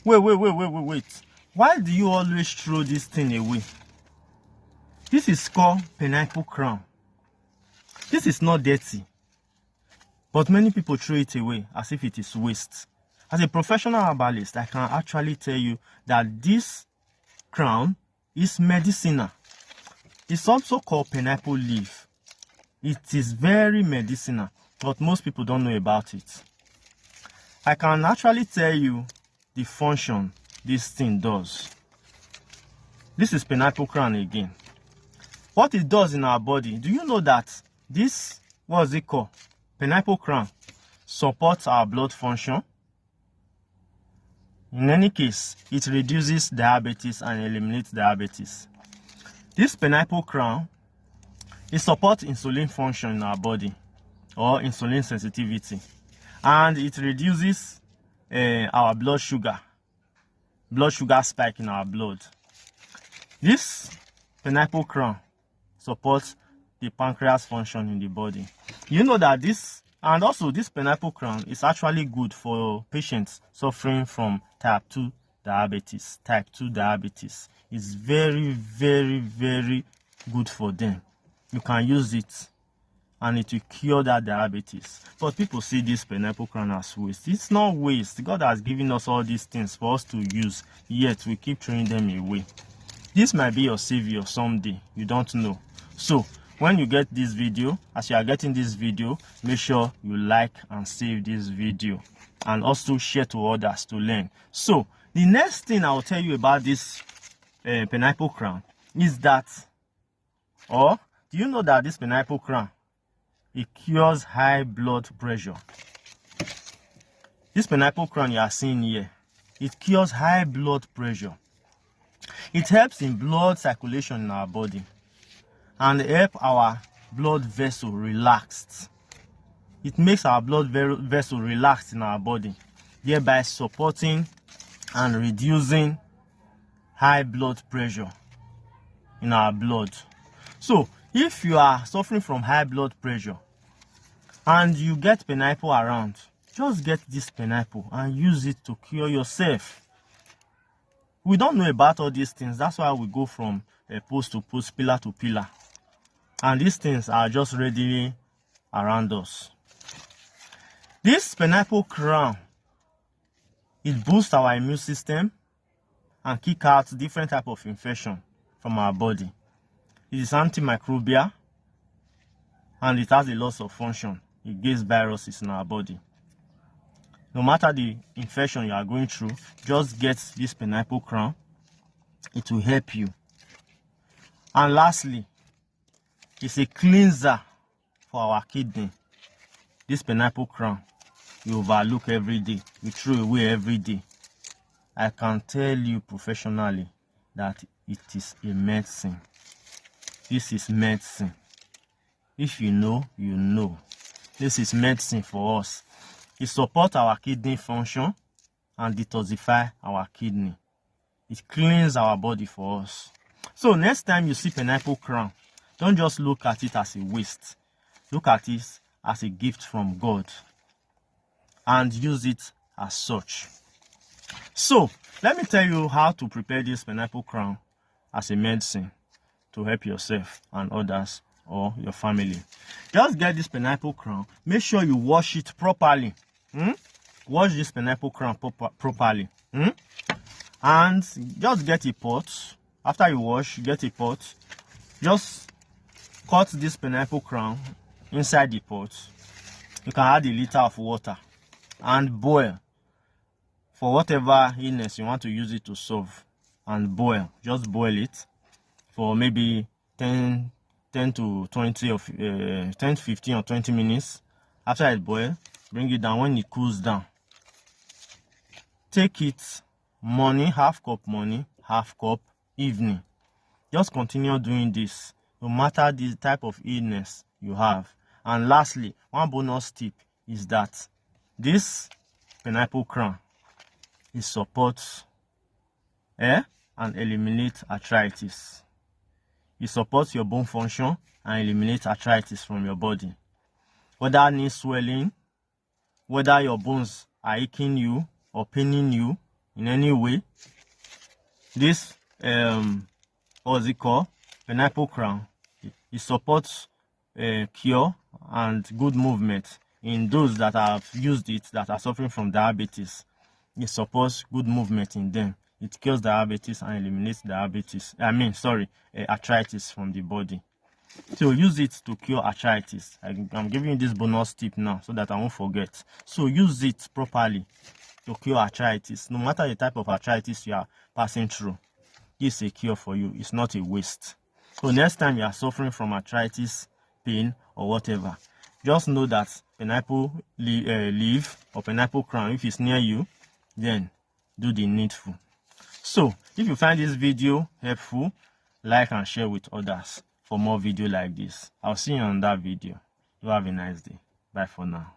Wait. Why do you always throw this thing away? This is called pineapple crown. This is not dirty, but many people throw it away as if it is waste. As a professional herbalist, I can actually tell you that this crown is medicinal. It's also called pineapple leaf. It is very medicinal, but most people don't know about it. I can actually tell you the function this thing does. This is pineapple crown again. What it does in our body, do you know that this, what is it called? Pineapple crown supports our blood function. In any case, it reduces diabetes and eliminates diabetes. This pineapple crown, it supports insulin function in our body, or insulin sensitivity, and it reduces our blood sugar spike in our blood. This pineapple crown supports the pancreas function in the body. You know that this, and also this pineapple crown is actually good for patients suffering from type 2 diabetes. Type 2 diabetes is very good for them. You can use it and it will cure that diabetes. But people see this pineapple crown as waste. It's not waste. God has given us all these things for us to use, yet we keep throwing them away. This might be your savior someday. You don't know. So when you get this video, as you are getting this video, make sure you like and save this video and also share to others to learn. So the next thing I will tell you about this pineapple crown is that, or do you know that this pineapple crown, it cures high blood pressure? This pineapple crown you are seeing here, it cures high blood pressure. It helps in blood circulation in our body and help our blood vessel relaxed. It makes our blood vessel relaxed in our body, thereby supporting and reducing high blood pressure in our blood. So if you are suffering from high blood pressure and you get pineapple around, just get this pineapple and use it to cure yourself. We don't know about all these things. That's why we go from post to post, pillar to pillar. And these things are just readily around us. This pineapple crown, it boosts our immune system and kick out different type of infection from our body. It is antimicrobial and it has a lot of function against viruses in our body. No matter the infection you are going through, just get this pineapple crown. It will help you. And lastly, it's a cleanser for our kidney. This pineapple crown, you overlook every day, you throw away every day. I can tell you professionally that it is a medicine. This is medicine. If you know, you know. This is medicine for us. It supports our kidney function and detoxify our kidney. It cleans our body for us. So next time you see pineapple crown, don't just look at it as a waste. Look at it as a gift from God and use it as such. So let me tell you how to prepare this pineapple crown as a medicine to help yourself and others or your family. Just get this pineapple crown. Make sure you wash it properly. Wash this pineapple crown properly. And just get a pot. After you wash, get a pot. Just cut this pineapple crown inside the pot. You can add a liter of water and boil for whatever illness you want to use it to solve. And boil. Just boil it for maybe 10 to 20 of 10, 15 or 20 minutes. After it boils, bring it down. When it cools down, take it morning, half cup morning, half cup evening. Just continue doing this no matter the type of illness you have. And lastly, one bonus tip is that this pineapple crown, it supports and eliminates arthritis. It supports your bone function and eliminates arthritis from your body. Whether knee swelling, whether your bones are aching you or paining you, in any way, this what's it called, pineapple crown, it supports cure and good movement in those that have used it that are suffering from diabetes. It supports good movement in them. It cures diabetes and eliminates arthritis from the body. So use it to cure arthritis. I'm giving you this bonus tip now so that I won't forget. So use it properly to cure arthritis. No matter the type of arthritis you are passing through, it's a cure for you. It's not a waste. So next time you are suffering from arthritis, pain, or whatever, just know that pineapple leaf or pineapple crown, if it's near you, then do the needful. So if you find this video helpful, like and share with others for more video like this. I'll see you on that video. You have a nice day. Bye for now.